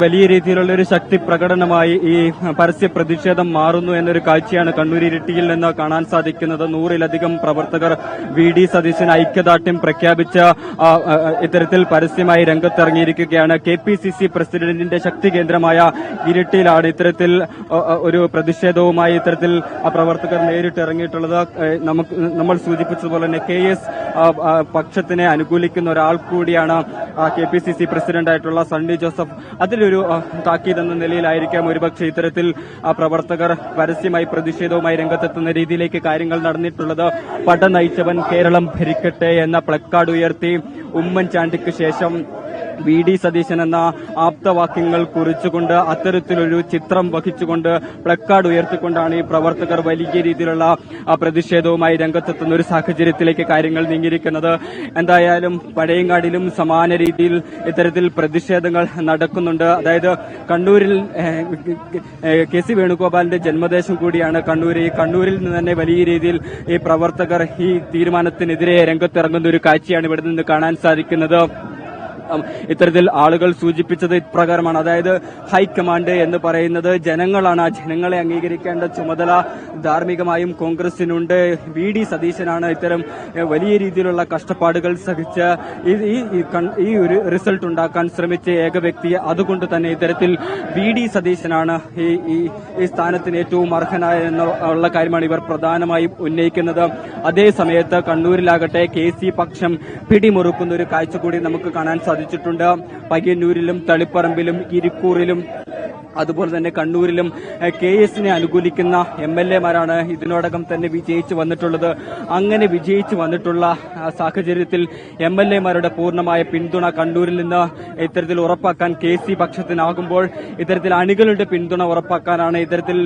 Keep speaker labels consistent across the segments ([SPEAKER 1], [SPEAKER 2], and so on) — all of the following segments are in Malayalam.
[SPEAKER 1] വലിയ രീതിയിലുള്ള ഒരു ശക്തി പ്രകടനമായി ഈ പരസ്യ പ്രതിഷേധം മാറുന്നു എന്നൊരു കാഴ്ചയാണ് കണ്ണൂർ ഇരിട്ടിയിൽ നിന്ന് കാണാൻ സാധിക്കുന്നത്. 100-ലധികം പ്രവർത്തകർ വി.ഡി. സതീശന് ഐക്യദാർഢ്യം പ്രഖ്യാപിച്ച ഇത്തരത്തിൽ പരസ്യമായി രംഗത്തിറങ്ങിയിരിക്കുകയാണ്. കെ.പി.സി.സി. പ്രസിഡന്റിന്റെ ശക്തി കേന്ദ്രമായ ഇരിട്ടിയിലാണ് ഇത്തരത്തിൽ ഒരു പ്രതിഷേധവുമായി ഇത്തരത്തിൽ പ്രവർത്തകർ നേരിട്ട് ഇറങ്ങിയിട്ടുള്ളത്. നമ്മൾ സൂചിപ്പിച്ചതുപോലെ തന്നെ കെ.എസ്. പക്ഷത്തിനെ അനുകൂലിക്കുന്ന ഒരാൾ കൂടിയാണ് കെ.പി.സി.സി. പ്രസിഡന്റായിട്ടുള്ള സണ്ണി ജോസഫ്. അതിലൊരു താക്കീതെന്ന നിലയിലായിരിക്കാം ഒരുപക്ഷെ ഇത്തരത്തിൽ പ്രവർത്തകർ പരസ്യമായി പ്രതിഷേധവുമായി രംഗത്തെത്തുന്ന രീതിയിലേക്ക് കാര്യങ്ങൾ നടന്നിട്ടുള്ളത്. പട നയിച്ചവൻ കേരളം ഭരിക്കട്ടെ എന്ന പ്ലക്കാർഡ് ഉയർത്തി ഉമ്മൻചാണ്ടിക്ക് ശേഷം വി.ഡി. സതീശൻ എന്ന ആപ്തവാക്യങ്ങൾ കുറിച്ചുകൊണ്ട് അത്തരത്തിലൊരു ചിത്രം വഹിച്ചുകൊണ്ട് പ്ലക്കാർഡ് ഉയർത്തിക്കൊണ്ടാണ് ഈ പ്രവർത്തകർ വലിയ രീതിയിലുള്ള പ്രതിഷേധവുമായി രംഗത്തെത്തുന്ന ഒരു സാഹചര്യത്തിലേക്ക് കാര്യങ്ങൾ നീങ്ങിയിരിക്കുന്നത്. എന്തായാലും പഴയങ്ങാടിലും സമാന രീതിയിൽ ഇത്തരത്തിൽ പ്രതിഷേധങ്ങൾ നടക്കുന്നുണ്ട്. അതായത് കണ്ണൂരിൽ കെ.സി. വേണുഗോപാലിന്റെ ജന്മദേശം കൂടിയാണ് കണ്ണൂർ. ഈ കണ്ണൂരിൽ നിന്ന് തന്നെ വലിയ രീതിയിൽ ഈ പ്രവർത്തകർ ഈ തീരുമാനത്തിനെതിരെ രംഗത്തിറങ്ങുന്ന ഒരു കാഴ്ചയാണ് ഇവിടെ നിന്ന് കാണാൻ സാധിക്കുന്നത്. ഇത്തരത്തിൽ ആളുകൾ സൂചിപ്പിച്ചത് ഇപ്രകാരമാണ്. അതായത് ഹൈക്കമാൻഡ് എന്ന് പറയുന്നത് ജനങ്ങളാണ്. ആ ജനങ്ങളെ അംഗീകരിക്കേണ്ട ചുമതല ധാർമ്മികമായും കോൺഗ്രസിനുണ്ട്. വി.ഡി. സതീശനാണ് ഇത്തരം വലിയ രീതിയിലുള്ള കഷ്ടപ്പാടുകൾ സഹിച്ച് ഈ ഒരു റിസൾട്ട് ഉണ്ടാക്കാൻ ശ്രമിച്ച ഏക വ്യക്തി. അതുകൊണ്ട് തന്നെ ഇത്തരത്തിൽ വി.ഡി. സതീശനാണ് ഈ സ്ഥാനത്തിന് ഏറ്റവും അർഹനായ എന്നുള്ള കാര്യമാണ് ഇവർ പ്രധാനമായും ഉന്നയിക്കുന്നത്. അതേ സമയത്ത് കണ്ണൂരിലാകട്ടെ കെ.സി. പക്ഷം പിടിമുറുക്കുന്ന ഒരു കാഴ്ച കൂടി നമുക്ക് കാണാൻ സാധിച്ചിട്ടുണ്ട്. പയ്യന്നൂരിലും തളിപ്പറമ്പിലും ഇരിക്കൂറിലും അതുപോലെ തന്നെ കണ്ണൂരിലും കെ.എസിനെ അനുകൂലിക്കുന്ന എം.എൽ.എമാരാണ് ഇതിനോടകം തന്നെ വിജയിച്ചു വന്നിട്ടുള്ളത്. അങ്ങനെ വിജയിച്ചു വന്നിട്ടുള്ള സാഹചര്യത്തിൽ എം.എൽ.എമാരുടെ പൂർണ്ണമായ പിന്തുണ കണ്ണൂരിൽ നിന്ന് ഇത്തരത്തിൽ ഉറപ്പാക്കാൻ കെ.സി. പക്ഷത്തിനാകുമ്പോൾ ഇത്തരത്തിൽ അണികളുടെ പിന്തുണ ഉറപ്പാക്കാനാണ് ഇത്തരത്തിൽ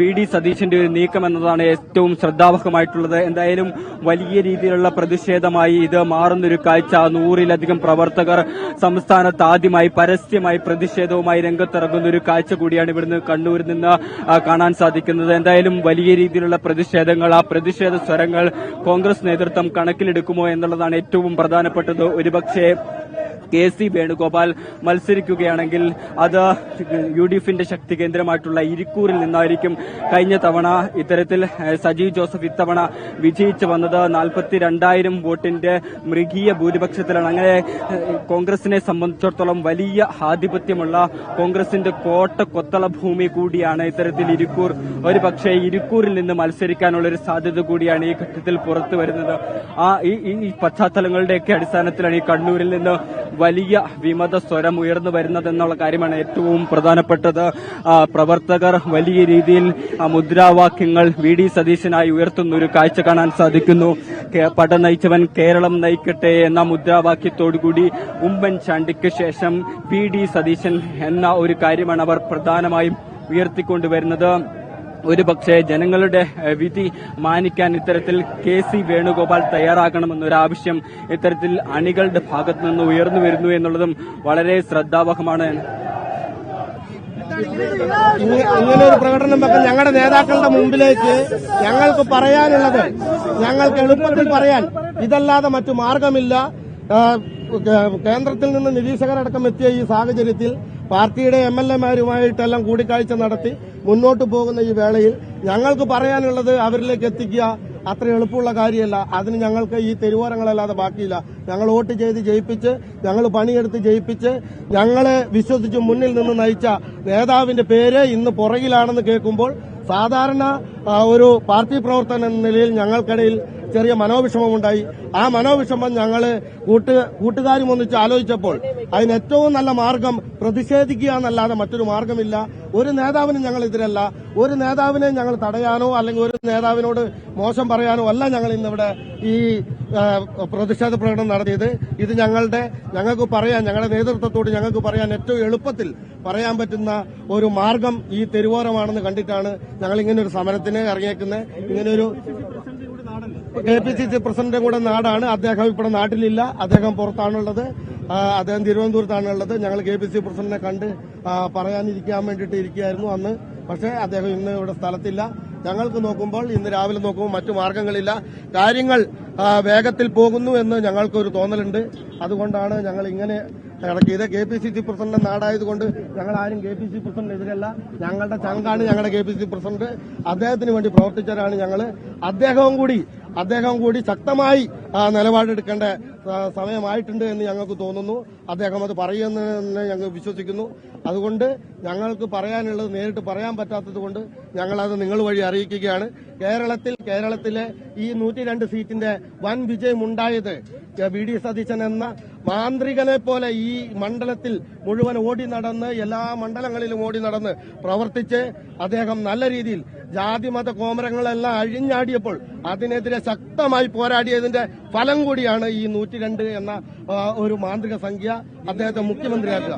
[SPEAKER 1] വി.ഡി. സതീശന്റെ ഒരു നീക്കമെന്നതാണ് ഏറ്റവും ശ്രദ്ധാവഹമായിട്ടുള്ളത്. എന്തായാലും വലിയ രീതിയിലുള്ള പ്രതിഷേധമായി ഇത് മാറുന്നൊരു കാഴ്ച. 100-ലധികം പ്രവർത്തകർ സംസ്ഥാനത്ത് ആദ്യമായി പരസ്യമായി പ്രതിഷേധവുമായി രംഗത്തിറങ്ങുന്ന ഒരു കാഴ്ച കൂടിയാണ് ഇവിടുന്ന് കണ്ണൂരിൽ നിന്ന് കാണാൻ സാധിക്കുന്നത്. എന്തായാലും വലിയ രീതിയിലുള്ള പ്രതിഷേധങ്ങൾ, ആ പ്രതിഷേധ സ്വരങ്ങൾ കോൺഗ്രസ് നേതൃത്വം കണക്കിലെടുക്കുമോ എന്നുള്ളതാണ് ഏറ്റവും പ്രധാനപ്പെട്ടത്. ഒരുപക്ഷെ കെ.സി. വേണുഗോപാൽ മത്സരിക്കുകയാണെങ്കിൽ അത് യു.ഡി.എഫിന്റെ ശക്തി കേന്ദ്രമായിട്ടുള്ള ഇരിക്കൂറിൽ നിന്നായിരിക്കും. കഴിഞ്ഞ തവണ ഇത്തരത്തിൽ സജീവ് ജോസഫ് ഇത്തവണ വിജയിച്ചു വന്നത് 42,000 വോട്ടിന്റെ മൃഗീയ ഭൂരിപക്ഷത്തിലാണ്. അങ്ങനെ കോൺഗ്രസിനെ സംബന്ധിച്ചിടത്തോളം വലിയ ആധിപത്യമുള്ള കോൺഗ്രസിന്റെ കോട്ട കൊത്തള ഭൂമി കൂടിയാണ് ഇത്തരത്തിൽ ഇരിക്കൂർ. ഒരുപക്ഷെ ഇരിക്കൂറിൽ നിന്ന് മത്സരിക്കാനുള്ള ഒരു സാധ്യത കൂടിയാണ് ഈ ഘട്ടത്തിൽ പുറത്തു വരുന്നത്. ഈ പശ്ചാത്തലങ്ങളുടെയൊക്കെ അടിസ്ഥാനത്തിലാണ് ഈ കണ്ണൂരിൽ നിന്ന് വലിയ വിമത സ്വരം ഉയർന്നു വരുന്നതെന്നുള്ള കാര്യമാണ് ഏറ്റവും പ്രധാനപ്പെട്ടത്. പ്രവർത്തകർ വലിയ രീതിയിൽ മുദ്രാവാക്യങ്ങൾ VD സതീശനായി ഉയർത്തുന്ന ഒരു കാഴ്ച കാണാൻ സാധിക്കുന്നു. പട നയിച്ചവൻ കേരളം നയിക്കട്ടെ എന്ന മുദ്രാവാക്യത്തോടുകൂടി ഉമ്മൻചാണ്ടിക്ക് ശേഷം VD സതീശൻ എന്ന ഒരു കാര്യമാണ് അവർ പ്രധാനമായും ഉയർത്തിക്കൊണ്ടുവരുന്നത്. ഒരുപക്ഷെ ജനങ്ങളുടെ വിധി മാനിക്കാൻ ഇത്തരത്തിൽ KC വേണുഗോപാൽ തയ്യാറാകണമെന്നൊരാവശ്യം ഇത്തരത്തിൽ അണികളുടെ ഭാഗത്തു നിന്ന് ഉയർന്നു വരുന്നു എന്നുള്ളതും വളരെ ശ്രദ്ധാവഹമാണ്.
[SPEAKER 2] ഇങ്ങനെ ഒരു പ്രകടനം വെക്കാൻ ഞങ്ങളുടെ നേതാക്കളുടെ മുമ്പിലേക്ക് ഞങ്ങൾക്ക് പറയാനുള്ളത്, ഞങ്ങൾക്ക് എളുപ്പത്തിൽ പറയാൻ ഇതല്ലാതെ മറ്റു മാർഗമില്ല. കേന്ദ്രത്തിൽ നിന്ന് നിരീക്ഷകരടക്കം എത്തിയ ഈ സാഹചര്യത്തിൽ പാർട്ടിയുടെ MLA-മാരുമായിട്ടെല്ലാം കൂടിക്കാഴ്ച നടത്തി മുന്നോട്ട് പോകുന്ന ഈ വേളയിൽ ഞങ്ങൾക്ക് പറയാനുള്ളത് അവരിലേക്ക് എത്തിക്കുക അത്ര എളുപ്പമുള്ള കാര്യമല്ല. അതിന് ഞങ്ങൾക്ക് ഈ തെരുവോരങ്ങളല്ലാതെ ബാക്കിയില്ല. ഞങ്ങൾ വോട്ട് ചെയ്ത് ജയിപ്പിച്ച്, ഞങ്ങൾ പണിയെടുത്ത് ജയിപ്പിച്ച്, ഞങ്ങളെ വിശ്വസിച്ച് മുന്നിൽ നിന്ന് നയിച്ച നേതാവിന്റെ പേര് ഇന്ന് പുറകിലാണെന്ന് കേൾക്കുമ്പോൾ സാധാരണ ഒരു പാർട്ടി പ്രവർത്തകൻ എന്ന നിലയിൽ ഞങ്ങൾക്കിടയിൽ ചെറിയ മനോവിഷമമുണ്ടായി. ആ മനോവിഷമം ഞങ്ങള് കൂട്ടുകാരും ഒന്നിച്ച് ആലോചിച്ചപ്പോൾ അതിന് ഏറ്റവും നല്ല മാർഗം പ്രതിഷേധിക്കുക എന്നല്ലാതെ മറ്റൊരു മാർഗമില്ല. ഒരു നേതാവിനും ഞങ്ങൾ എതിരല്ല. ഒരു നേതാവിനെ ഞങ്ങൾ തടയാനോ അല്ലെങ്കിൽ ഒരു നേതാവിനോട് മോശം പറയാനോ അല്ല ഞങ്ങൾ ഇന്നിവിടെ ഈ പ്രതിഷേധ പ്രകടനം നടത്തിയത്. ഇത് ഞങ്ങൾക്ക് പറയാൻ, ഞങ്ങളുടെ നേതൃത്വത്തോട് ഞങ്ങൾക്ക് പറയാൻ ഏറ്റവും എളുപ്പത്തിൽ പറയാൻ പറ്റുന്ന ഒരു മാർഗം ഈ തെരുവോരമാണെന്ന് കണ്ടിട്ടാണ് ഞങ്ങൾ ഇങ്ങനെ ഒരു സമരത്തിന് ഇറങ്ങിയേക്കുന്നത്. ഇങ്ങനെയൊരു KPCC പ്രസിഡന്റും കൂടെ നാടാണ്. അദ്ദേഹം ഇവിടെ നാട്ടിലില്ല, അദ്ദേഹം പുറത്താണുള്ളത്. അദ്ദേഹം തിരുവനന്തപുരത്താണുള്ളത്. ഞങ്ങൾ KPCC പ്രസിഡന്റിനെ കണ്ട് പറയാനിരിക്കാൻ വേണ്ടിയിട്ട് ഇരിക്കുകയായിരുന്നു അന്ന്. പക്ഷേ അദ്ദേഹം ഇന്ന് ഇവിടെ സ്ഥലത്തില്ല. ഞങ്ങൾക്ക് നോക്കുമ്പോൾ, ഇന്ന് രാവിലെ നോക്കുമ്പോൾ മറ്റു മാർഗങ്ങളില്ല. കാര്യങ്ങൾ വേഗത്തിൽ പോകുന്നു എന്ന് ഞങ്ങൾക്കൊരു തോന്നലുണ്ട്. അതുകൊണ്ടാണ് ഞങ്ങൾ ഇങ്ങനെ ഇടയ്ക്ക്. ഇത് KPCC പ്രസിഡന്റ് നാടായതുകൊണ്ട് ഞങ്ങൾ ആരും KPCC പ്രസിഡന്റിനെതിരല്ല. ഞങ്ങളുടെ ചങ്കാണ് ഞങ്ങളുടെ KPCC പ്രസിഡന്റ്. അദ്ദേഹത്തിന് വേണ്ടി പ്രവർത്തിച്ചവരാണ് ഞങ്ങൾ. അദ്ദേഹം കൂടി ശക്തമായി നിലപാടെടുക്കേണ്ട സമയമായിട്ടുണ്ട് എന്ന് ഞങ്ങൾക്ക് തോന്നുന്നു. അദ്ദേഹം അത് പറയുമെന്ന് ഞങ്ങൾ വിശ്വസിക്കുന്നു. അതുകൊണ്ട് ഞങ്ങൾക്ക് പറയാനുള്ളത് നേരിട്ട് പറയാൻ പറ്റാത്തത് കൊണ്ട് ഞങ്ങളത് നിങ്ങൾ വഴി അറിയിക്കുകയാണ്. കേരളത്തിലെ ഈ 102 സീറ്റിന്റെ വൻ വിജയമുണ്ടായത് VD സതീശൻ എന്ന മാന്ത്രികനെ പോലെ ഈ മണ്ഡലത്തിൽ മുഴുവൻ ഓടി നടന്ന്, എല്ലാ മണ്ഡലങ്ങളിലും ഓടി നടന്ന് പ്രവർത്തിച്ച് അദ്ദേഹം നല്ല രീതിയിൽ ജാതിമത കോമരങ്ങളെല്ലാം അഴിഞ്ഞാടിയപ്പോൾ അതിനെതിരെ ശക്തമായി പോരാടിയതിന്റെ ഫലം കൂടിയാണ് ഈ 102 എന്ന ഒരു മാന്ത്രിക സംഖ്യ അദ്ദേഹത്തെ മുഖ്യമന്ത്രിയാക്കുക.